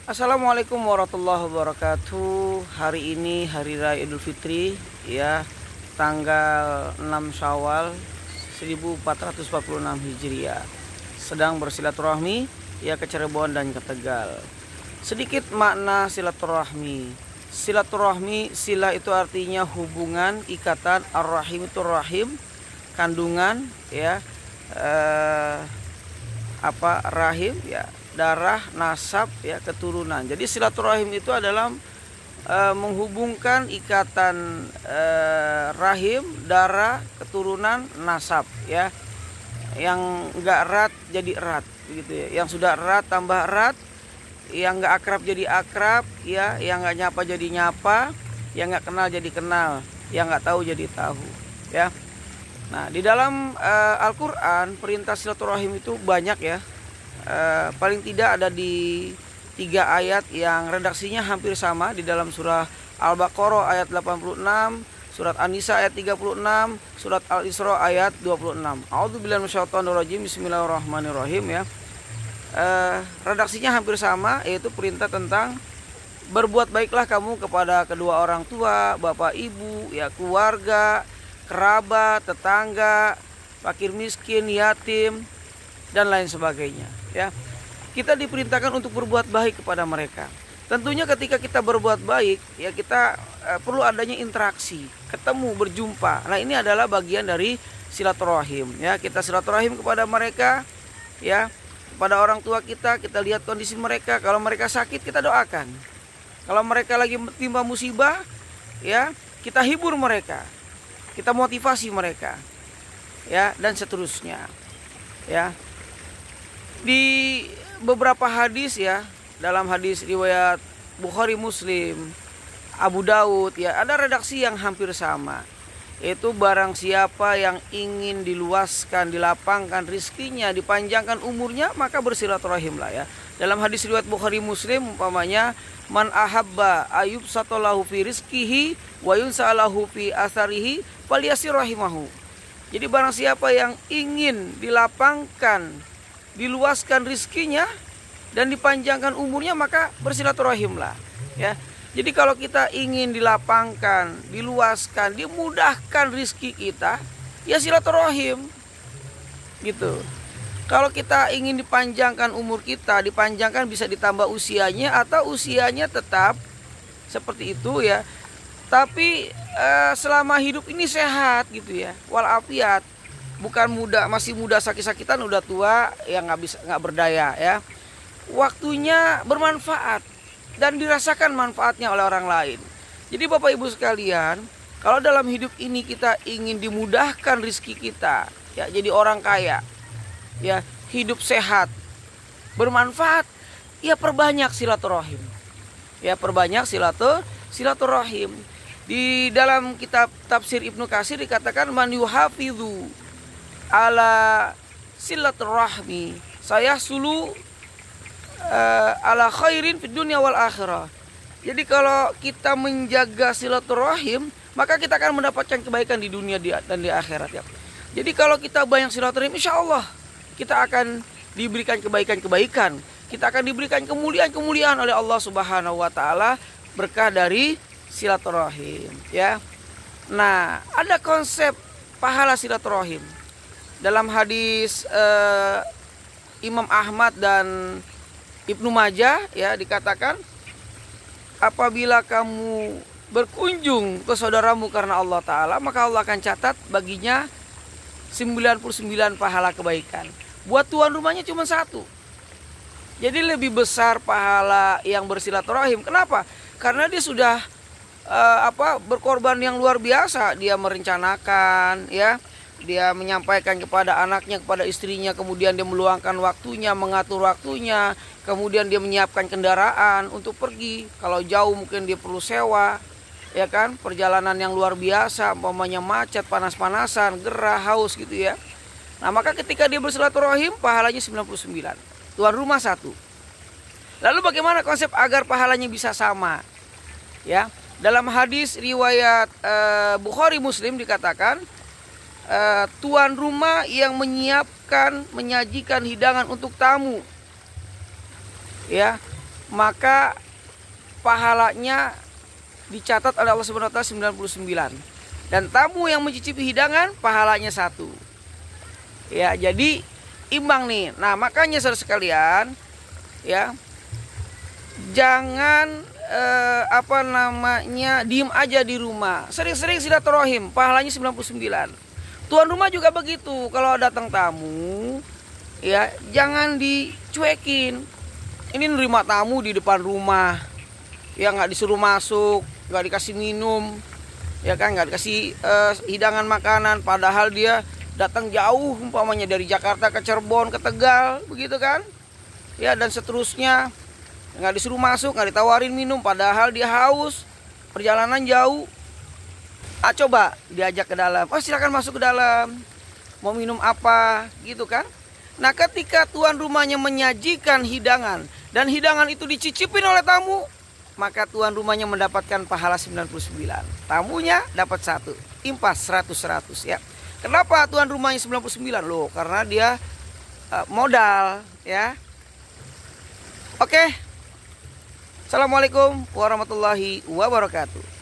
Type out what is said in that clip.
Assalamualaikum warahmatullahi wabarakatuh. Hari ini hari raya Idul Fitri ya, tanggal 6 Syawal 1446 Hijriah. Sedang bersilaturahmi ya ke Cirebon dan ke Tegal. Sedikit makna silaturahmi. Silaturahmi, sila itu artinya hubungan, ikatan, ar-rahim itu rahim, kandungan ya. Rahim ya, darah, nasab ya, keturunan. Jadi silaturahim itu adalah menghubungkan ikatan rahim, darah, keturunan, nasab ya. Yang enggak erat jadi erat begitu ya. Yang sudah erat tambah erat, yang enggak akrab jadi akrab ya, yang enggak nyapa jadi nyapa, yang enggak kenal jadi kenal, yang enggak tahu jadi tahu ya. Nah, di dalam Al-Quran perintah silaturahim itu banyak ya. Paling tidak ada di 3 ayat yang redaksinya hampir sama di dalam surah Al-Baqarah ayat 86, surat An-Nisa ayat 36, surat Al-Isra ayat 26. A'udzubillahi minasyaitonirrajim. Bismillahirrahmanirrahim ya. Redaksinya hampir sama, yaitu perintah tentang berbuat baiklah kamu kepada kedua orang tua, bapak ibu, ya, keluarga, kerabat, tetangga, fakir miskin, yatim, dan lain sebagainya ya. Kita diperintahkan untuk berbuat baik kepada mereka. Tentunya ketika kita berbuat baik ya, kita perlu adanya interaksi, ketemu, berjumpa. Nah, ini adalah bagian dari silaturahim ya. Kita silaturahim kepada mereka ya, kepada orang tua kita lihat kondisi mereka. Kalau mereka sakit, kita doakan. Kalau mereka lagi timpa musibah ya, kita hibur mereka, kita motivasi mereka ya, dan seterusnya ya. Di beberapa hadis ya, dalam hadis riwayat Bukhari, Muslim, Abu Daud ya, ada redaksi yang hampir sama, yaitu barang siapa yang ingin diluaskan, dilapangkan rizkinya, dipanjangkan umurnya, maka bersilaturahimlah ya. Dalam hadis riwayat Bukhari, Muslim umpamanya, man ahabba ayub satolahu fi rizkihi wa yunsalahu fi asarihi falyasir rahimahu. Jadi barang siapa yang ingin dilapangkan, diluaskan rizkinya dan dipanjangkan umurnya, maka bersilaturahimlah ya. Jadi kalau kita ingin dilapangkan, diluaskan, dimudahkan rizki kita, ya silaturahim gitu. Kalau kita ingin dipanjangkan umur kita, dipanjangkan, bisa ditambah usianya atau usianya tetap seperti itu ya, tapi selama hidup ini sehat gitu ya, walafiat. Bukan muda, masih muda sakit-sakitan, udah tua ya nggak berdaya ya. Waktunya bermanfaat dan dirasakan manfaatnya oleh orang lain. Jadi Bapak Ibu sekalian, kalau dalam hidup ini kita ingin dimudahkan rizki kita ya, jadi orang kaya ya, hidup sehat, bermanfaat, ya perbanyak silaturahim. Ya, perbanyak silaturahim. Di dalam kitab tafsir Ibnu Katsir dikatakan, man yuhafidhu ala silaturahmi saya sulu ala khairin fid dunya wal akhirah. Jadi kalau kita menjaga silaturahim, maka kita akan mendapatkan kebaikan di dunia dan di akhirat ya. Jadi kalau kita banyak silaturahim, insya Allah kita akan diberikan kebaikan-kebaikan, kita akan diberikan kemuliaan-kemuliaan oleh Allah Subhanahu wa taala berkah dari silaturahim ya. Nah, ada konsep pahala silaturahim. Dalam hadis Imam Ahmad dan Ibnu Majah ya, dikatakan apabila kamu berkunjung ke saudaramu karena Allah Ta'ala, maka Allah akan catat baginya 99 pahala kebaikan. Buat tuan rumahnya cuma 1. Jadi lebih besar pahala yang bersilaturahim. Kenapa? Karena dia sudah berkorban yang luar biasa. Dia merencanakan ya, dia menyampaikan kepada anaknya, kepada istrinya, kemudian dia meluangkan waktunya, mengatur waktunya, kemudian dia menyiapkan kendaraan untuk pergi. Kalau jauh mungkin dia perlu sewa, ya kan, perjalanan yang luar biasa, umpamanya macet, panas-panasan, gerah, haus gitu ya. Nah, maka ketika dia bersilaturahim, pahalanya 99, tuan rumah 1. Lalu bagaimana konsep agar pahalanya bisa sama? Ya, dalam hadis riwayat Bukhari, Muslim dikatakan, tuan rumah yang menyiapkan, menyajikan hidangan untuk tamu ya, maka pahalanya dicatat oleh Allah Subhanahu wa taala 99. Dan tamu yang mencicipi hidangan pahalanya 1. Ya, jadi imbang nih. Nah, makanya saudara sekalian, ya, jangan diem aja di rumah. Sering-sering silaturahim, pahalanya 99. Tuan rumah juga begitu. Kalau datang tamu, ya jangan dicuekin. Ini nerima tamu di depan rumah, ya nggak disuruh masuk, nggak dikasih minum, ya kan, nggak dikasih hidangan makanan. Padahal dia datang jauh, umpamanya dari Jakarta ke Cirebon, ke Tegal, begitu kan? Ya, dan seterusnya. Nggak disuruh masuk, nggak ditawarin minum, padahal dia haus, perjalanan jauh. Coba diajak ke dalam, oh silakan masuk ke dalam, mau minum apa, gitu kan. Nah, ketika tuan rumahnya menyajikan hidangan dan hidangan itu dicicipin oleh tamu, maka tuan rumahnya mendapatkan pahala 99, tamunya dapat 1, impas 100 ya. Kenapa tuan rumahnya 99? Loh, karena dia modal, ya. Oke. Assalamualaikum warahmatullahi wabarakatuh.